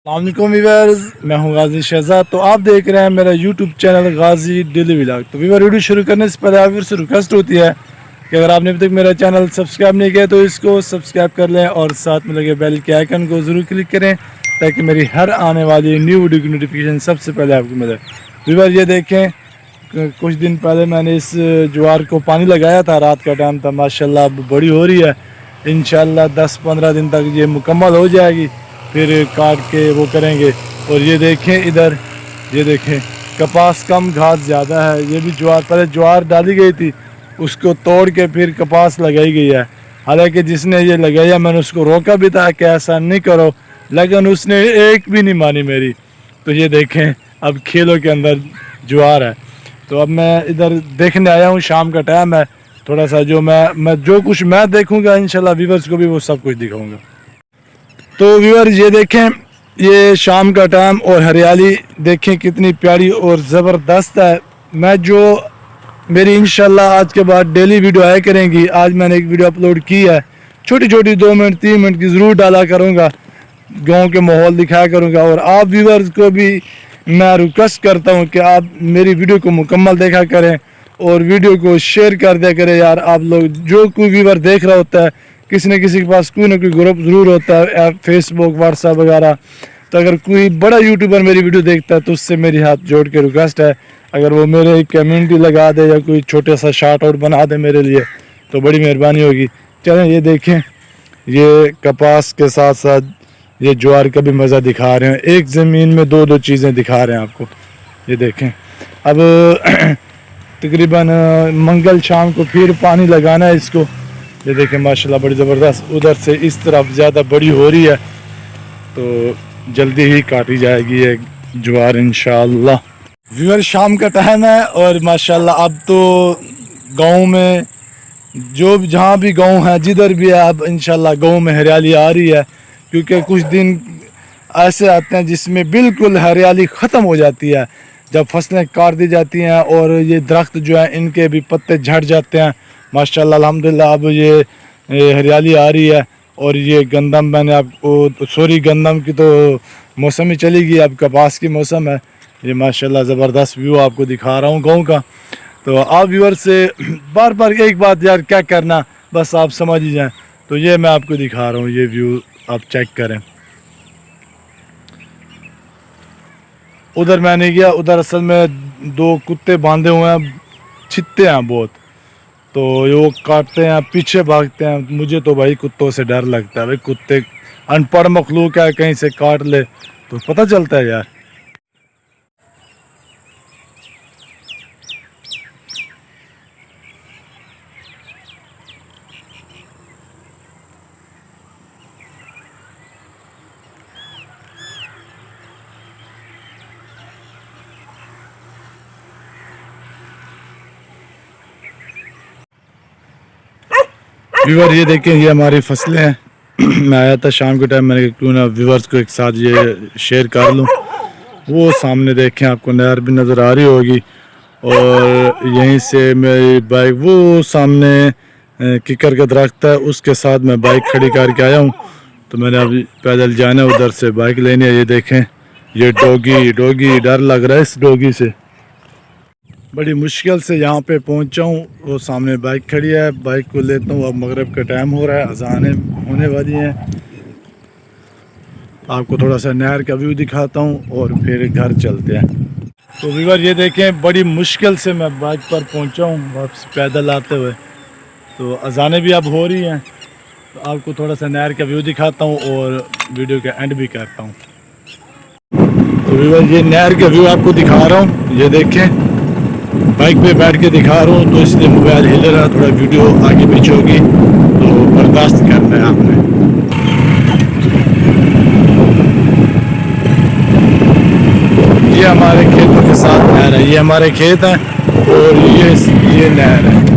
अस्सलामुअलैकुम व्यूअर्स, मैं हूं गाजी शहजाद। तो आप देख रहे हैं मेरा यूट्यूब चैनल गाजी डेली व्लॉग। तो व्यूअर, वीडियो शुरू करने से पहले आप से रिक्वेस्ट होती है कि अगर आपने अभी तक मेरा चैनल सब्सक्राइब नहीं किया तो इसको सब्सक्राइब कर लें और साथ में लगे बेल के आइकन को ज़रूर क्लिक करें ताकि मेरी हर आने वाली न्यू वीडियो की नोटिफिकेशन सबसे पहले आपको मिले। व्यूअर, ये देखें, कुछ दिन पहले मैंने इस ज्वार को पानी लगाया था, रात का टाइम था। माशाल्लाह अब बड़ी हो रही है, इंशाल्लाह 10-15 दिन तक ये मुकम्मल हो जाएगी, फिर काट के वो करेंगे। और ये देखें इधर, ये देखें कपास कम, घास ज़्यादा है। ये भी ज्वार, पहले ज्वार डाली गई थी, उसको तोड़ के फिर कपास लगाई गई है। हालांकि जिसने ये लगाया मैंने उसको रोका भी था कि ऐसा नहीं करो, लेकिन उसने एक भी नहीं मानी मेरी। तो ये देखें अब खेलों के अंदर ज्वार है। तो अब मैं इधर देखने आया हूँ, शाम का टाइम है, थोड़ा सा जो मैं जो कुछ मैं देखूँगा इंशाल्लाह व्यूअर्स को भी वो सब कुछ दिखाऊँगा। तो व्यूअर ये देखें, ये शाम का टाइम और हरियाली देखें कितनी प्यारी और ज़बरदस्त है। मैं जो मेरी इंशाल्लाह आज के बाद डेली वीडियो आया करेंगी। आज मैंने एक वीडियो अपलोड की है, छोटी छोटी 2 मिनट 3 मिनट की ज़रूर डाला करूँगा, गांव के माहौल दिखाया करूँगा। और आप व्यूअर्स को भी मैं रिक्वेस्ट करता हूँ कि आप मेरी वीडियो को मुकम्मल देखा करें और वीडियो को शेयर कर दिया करें। यार आप लोग, जो कोई व्यूअर देख रहा होता है, किसी न किसी के पास कोई ना कोई ग्रुप ज़रूर होता है, फेसबुक व्हाट्सएप वगैरह। तो अगर कोई बड़ा यूट्यूबर मेरी वीडियो देखता है तो उससे मेरी हाथ जोड़ के रिक्वेस्ट है, अगर वो मेरे कम्युनिटी लगा दे या कोई छोटा सा शार्ट आउट बना दे मेरे लिए तो बड़ी मेहरबानी होगी। चलें ये देखें, ये कपास के साथ साथ ये ज्वार का भी मज़ा दिखा रहे हैं। एक ज़मीन में 2-2 चीज़ें दिखा रहे हैं आपको। ये देखें, अब तकरीबन मंगल शाम को फिर पानी लगाना है इसको। ये देखें माशाल्लाह बड़ी ज़बरदस्त, उधर से इस तरफ ज़्यादा बड़ी हो रही है तो जल्दी ही काटी जाएगी ये ज्वार इंशाअल्लाह। व्यूअर, शाम का टाइम है और माशाल्लाह अब तो गांव में जो जहाँ भी गांव है, जिधर भी है, अब इंशाल्लाह गांव में हरियाली आ रही है। क्योंकि कुछ दिन ऐसे आते हैं जिसमें बिल्कुल हरियाली ख़त्म हो जाती है, जब फसलें काट दी जाती हैं और ये दरख्त जो है इनके भी पत्ते झड़ जाते हैं। माशाल्लाह अल्हम्दुलिल्लाह अब ये हरियाली आ रही है। और ये गंदम, मैंने आपको सॉरी गंदम की तो मौसम ही चली गई, अब कपास की मौसम है। ये माशाल्लाह ज़बरदस्त व्यू आपको दिखा रहा हूँ गाँव का। तो आप व्यूअर से बार बार एक बात यार क्या करना, बस आप समझ ही जाएँ। तो ये मैं आपको दिखा रहा हूँ, ये व्यू आप चेक करें। उधर मैं नहीं गया, उधर असल में 2 कुत्ते बांधे हुए हैं, छित्ते हैं बहुत, तो वो काटते हैं, पीछे भागते हैं। मुझे तो भाई कुत्तों से डर लगता है। भाई कुत्ते अनपढ़ मखलूक है, कहीं से काट ले तो पता चलता है यार। व्यूअर ये देखें, ये हमारी फसलें हैं। मैं आया था शाम के टाइम, मैंने क्यों ना व्यूअर्स को एक साथ ये शेयर कर लूँ। वो सामने देखें, आपको नहर भी नज़र आ रही होगी और यहीं से मेरी बाइक वो सामने किकर का दरख्त है, उसके साथ मैं बाइक खड़ी करके आया हूँ। तो मैंने अभी पैदल जाना है, उधर से बाइक लेनी है। ये देखें, ये डॉगी डर लग रहा है इस डॉगी से। बड़ी मुश्किल से यहाँ पे पहुँचा हूँ, वो सामने बाइक खड़ी है, बाइक को लेता हूँ। अब मगरिब का टाइम हो रहा है, अज़ानें होने वाली हैं। आपको थोड़ा सा नहर का व्यू दिखाता हूँ और फिर घर चलते हैं। तो व्यूअर ये देखें, बड़ी मुश्किल से मैं बाइक पर पहुँचा हूँ वापस पैदल आते हुए। तो अज़ानें भी अब हो रही हैं, तो आपको थोड़ा सा नहर का व्यू दिखाता हूँ और वीडियो का एंड भी करता हूँ। तो व्यूअर ये नहर का व्यू आपको दिखा रहा हूँ। ये देखें, बाइक पे बैठ के दिखा रहा हूँ तो इसलिए मोबाइल हिल रहा है, थोड़ा वीडियो आगे पीछे होगी तो बर्दाश्त करना है आपने। ये हमारे खेतों के साथ नहर है, ये हमारे खेत हैं और ये नहर है।